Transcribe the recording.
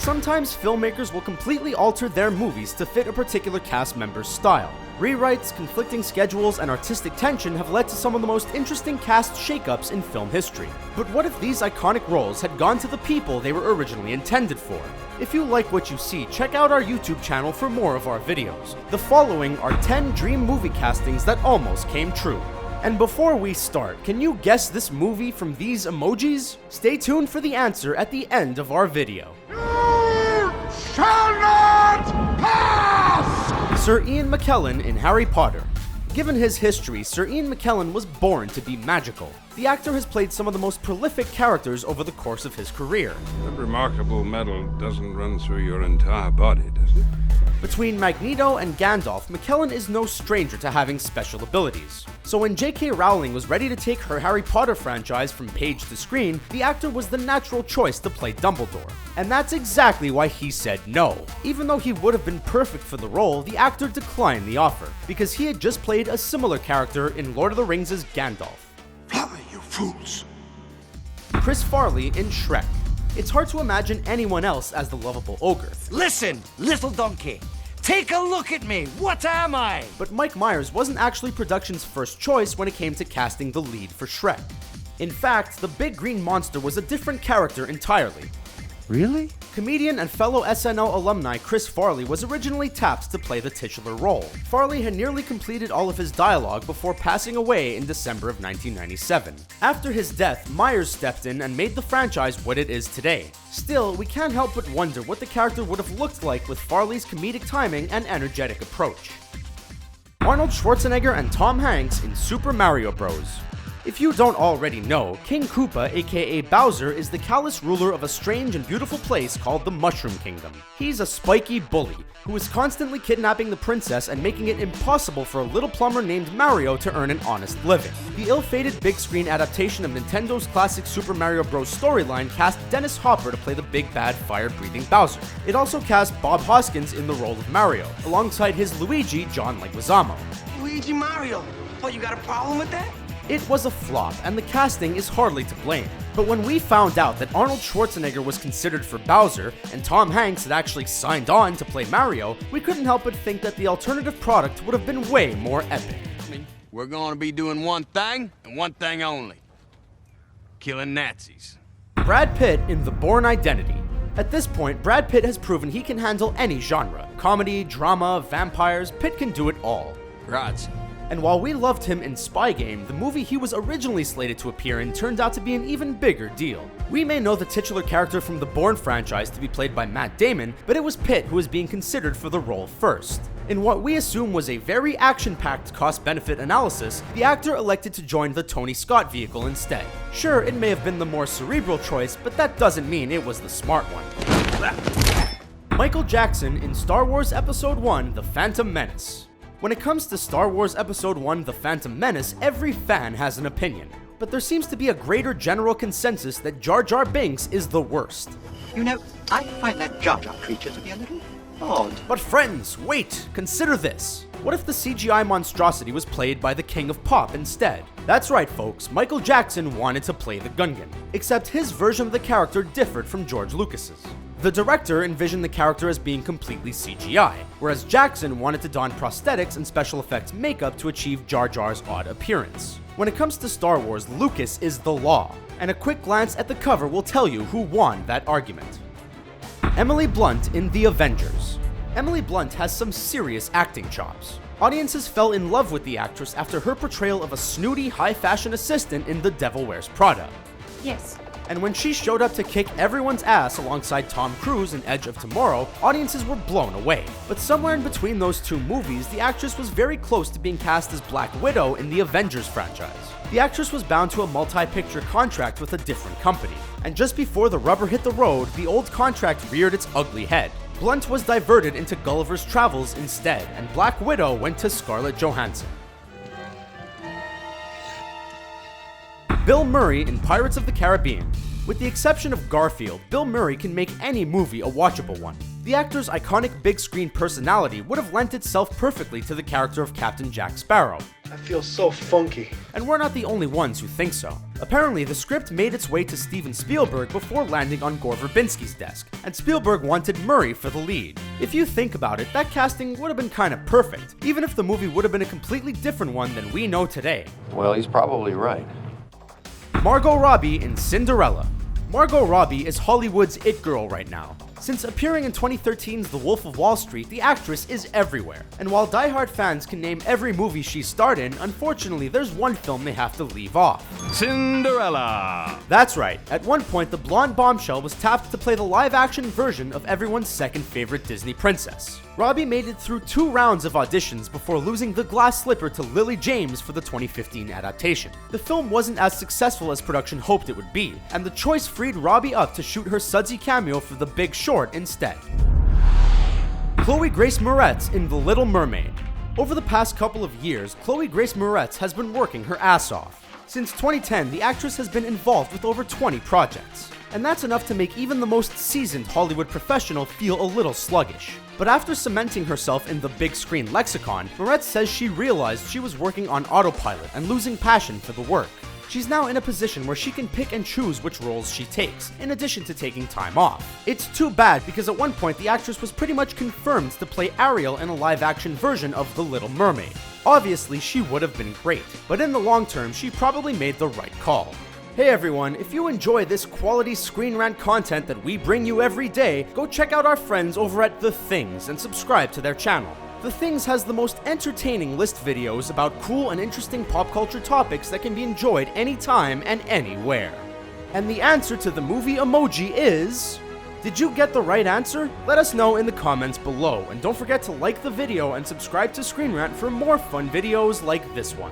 Sometimes filmmakers will completely alter their movies to fit a particular cast member's style. Rewrites, conflicting schedules, and artistic tension have led to some of the most interesting cast shakeups in film history. But what if these iconic roles had gone to the people they were originally intended for? If you like what you see, check out our YouTube channel for more of our videos. The following are 10 dream movie castings that almost came true. And before we start, can you guess this movie from these emojis? Stay tuned for the answer at the end of our video. You shall not pass! Sir Ian McKellen in Harry Potter. Given his history, Sir Ian McKellen was born to be magical. The actor has played some of the most prolific characters over the course of his career. That remarkable medal doesn't run through your entire body, does it? Between Magneto and Gandalf, McKellen is no stranger to having special abilities. So when J.K. Rowling was ready to take her Harry Potter franchise from page to screen, the actor was the natural choice to play Dumbledore. And that's exactly why he said no. Even though he would have been perfect for the role, the actor declined the offer, because he had just played a similar character in Lord of the Rings' Gandalf. Fly, you fools! Chris Farley in Shrek. It's hard to imagine anyone else as the lovable ogre. Listen, little donkey. Take a look at me. What am I? But Mike Myers wasn't actually production's first choice when it came to casting the lead for Shrek. In fact, the big green monster was a different character entirely. Really? Comedian and fellow SNL alumni Chris Farley was originally tapped to play the titular role. Farley had nearly completed all of his dialogue before passing away in December of 1997. After his death, Myers stepped in and made the franchise what it is today. Still, we can't help but wonder what the character would have looked like with Farley's comedic timing and energetic approach. Arnold Schwarzenegger and Tom Hanks in Super Mario Bros. If you don't already know, King Koopa, aka Bowser, is the callous ruler of a strange and beautiful place called the Mushroom Kingdom. He's a spiky bully, who is constantly kidnapping the princess and making it impossible for a little plumber named Mario to earn an honest living. The ill-fated big-screen adaptation of Nintendo's classic Super Mario Bros. Storyline cast Dennis Hopper to play the big bad fire-breathing Bowser. It also cast Bob Hoskins in the role of Mario, alongside his Luigi, John Leguizamo. Luigi Mario. What, you got a problem with that? It was a flop, and the casting is hardly to blame. But when we found out that Arnold Schwarzenegger was considered for Bowser, and Tom Hanks had actually signed on to play Mario, we couldn't help but think that the alternative product would have been way more epic. We're gonna be doing one thing, and one thing only. Killing Nazis. Brad Pitt in The Bourne Identity. At this point, Brad Pitt has proven he can handle any genre. Comedy, drama, vampires, Pitt can do it all. Grazie. And while we loved him in Spy Game, the movie he was originally slated to appear in turned out to be an even bigger deal. We may know the titular character from the Bourne franchise to be played by Matt Damon, but it was Pitt who was being considered for the role first. In what we assume was a very action-packed cost-benefit analysis, the actor elected to join the Tony Scott vehicle instead. Sure, it may have been the more cerebral choice, but that doesn't mean it was the smart one. Michael Jackson in Star Wars Episode 1: The Phantom Menace. When it comes to Star Wars Episode 1: The Phantom Menace, every fan has an opinion. But there seems to be a greater general consensus that Jar Jar Binks is the worst. You know, I find that Jar Jar creature to be a little odd. But friends, wait, consider this. What if the CGI monstrosity was played by the King of Pop instead? That's right folks, Michael Jackson wanted to play the Gungan, except his version of the character differed from George Lucas's. The director envisioned the character as being completely CGI, whereas Jackson wanted to don prosthetics and special effects makeup to achieve Jar Jar's odd appearance. When it comes to Star Wars, Lucas is the law, and a quick glance at the cover will tell you who won that argument. Emily Blunt in The Avengers. Emily Blunt has some serious acting chops. Audiences fell in love with the actress after her portrayal of a snooty, high-fashion assistant in The Devil Wears Prada. Yes. And when she showed up to kick everyone's ass alongside Tom Cruise in Edge of Tomorrow, audiences were blown away. But somewhere in between those two movies, the actress was very close to being cast as Black Widow in the Avengers franchise. The actress was bound to a multi-picture contract with a different company, and just before the rubber hit the road, the old contract reared its ugly head. Blunt was diverted into Gulliver's Travels instead, and Black Widow went to Scarlett Johansson. Bill Murray in Pirates of the Caribbean. With the exception of Garfield, Bill Murray can make any movie a watchable one. The actor's iconic big screen personality would have lent itself perfectly to the character of Captain Jack Sparrow. I feel so funky. And we're not the only ones who think so. Apparently, the script made its way to Steven Spielberg before landing on Gore Verbinski's desk, and Spielberg wanted Murray for the lead. If you think about it, that casting would have been kinda perfect, even if the movie would have been a completely different one than we know today. Well, he's probably right. Margot Robbie in Cinderella. Margot Robbie is Hollywood's it girl right now. Since appearing in 2013's The Wolf of Wall Street, the actress is everywhere. And while diehard fans can name every movie she starred in, unfortunately there's one film they have to leave off. Cinderella! That's right, at one point the blonde bombshell was tapped to play the live-action version of everyone's second favorite Disney princess. Robbie made it through 2 rounds of auditions before losing the glass slipper to Lily James for the 2015 adaptation. The film wasn't as successful as production hoped it would be, and the choice freed Robbie up to shoot her sudsy cameo for The Big Short instead. Chloe Grace Moretz in The Little Mermaid. Over the past couple of years, Chloe Grace Moretz has been working her ass off. Since 2010, the actress has been involved with over 20 projects. And that's enough to make even the most seasoned Hollywood professional feel a little sluggish. But after cementing herself in the big screen lexicon, Moretz says she realized she was working on autopilot and losing passion for the work. She's now in a position where she can pick and choose which roles she takes, in addition to taking time off. It's too bad because at one point the actress was pretty much confirmed to play Ariel in a live-action version of The Little Mermaid. Obviously, she would have been great, but in the long term, she probably made the right call. Hey everyone, if you enjoy this quality Screen Rant content that we bring you every day, go check out our friends over at The Things and subscribe to their channel. The Things has the most entertaining list videos about cool and interesting pop culture topics that can be enjoyed anytime and anywhere. And the answer to the movie emoji is... Did you get the right answer? Let us know in the comments below, and don't forget to like the video and subscribe to Screen Rant for more fun videos like this one.